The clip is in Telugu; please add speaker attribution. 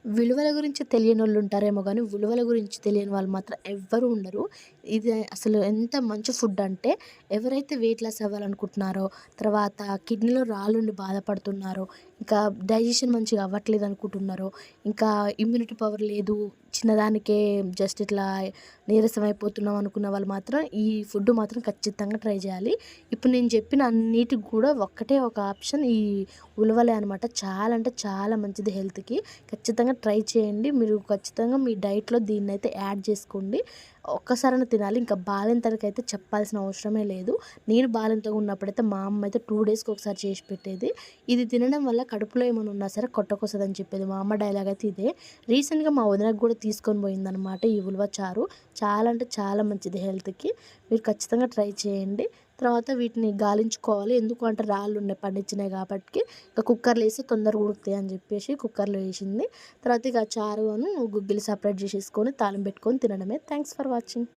Speaker 1: విలువల గురించి తెలియనోళ్ళు ఉంటారేమో గానీ, విలువల గురించి తెలియని వాళ్ళు మాత్రం ఎవ్వరూ ఉండరు. ఇది అసలు ఎంత మంచి ఫుడ్ అంటే, ఎవరైతే వెయిట్ లాస్ అవ్వాలనుకుంటున్నారో, తర్వాత కిడ్నీలో రాళ్ళుండి బాధపడుతున్నారో, ఇంకా డైజెషన్ మంచిగా అవ్వట్లేదు అనుకుంటున్నారో, ఇంకా ఇమ్యూనిటీ పవర్ లేదు, చిన్నదానికే జస్ట్ ఇట్లా నీరసం అయిపోతున్నాం అనుకున్న వాళ్ళు మాత్రం ఈ ఫుడ్ మాత్రం ఖచ్చితంగా ట్రై చేయాలి. ఇప్పుడు నేను చెప్పిన అన్నిటికి కూడా ఒక్కటే ఒక ఆప్షన్ ఈ ఉలవలే అనమాట. చాలా అంటే చాలా మంచిది హెల్త్‌కి. ఖచ్చితంగా ట్రై చేయండి. మీరు ఖచ్చితంగా మీ డైట్‌లో దీన్నైతే యాడ్ చేసుకోండి. ఒక్కసారైనా తినాలి. ఇంకా బాలింతలకైతే చెప్పాల్సిన అవసరమే లేదు. నేను బాలింతగా ఉన్నప్పుడైతే మా అమ్మ అయితే 2 డేస్‌కి ఒకసారి చేసి పెట్టేది. ఇది తినడం వల్ల కడుపులో ఏమైనా ఉన్నా సరే కొట్టకొస్తదని చెప్పేది. మా అమ్మ డైలాగ్ అయితే ఇదే. రీసెంట్‌గా మా వదినకి కూడా తీసుకొని పోయిందనమాట ఈ ఉలవ చారు. చాలా అంటే చాలా మంచిది హెల్త్‌కి. మీరు ఖచ్చితంగా ట్రై చేయండి. తర్వాత వీటిని గాలించుకోవాలి. ఎందుకు అంటే రాళ్ళున్నాయి పండించినయి గాబట్టికి. ఇక కుక్కర్‌లో ఏసి తొందరగా ఉడుకుతాయి అని జెప్పేసి కుక్కర్‌లో ఏసింది. తర్వాత ఇక చారును గుగ్గిలు సెపరేట్ జేసేసుకొని తాలింపు పెట్టుకొని తినడమే. Thanks for watching.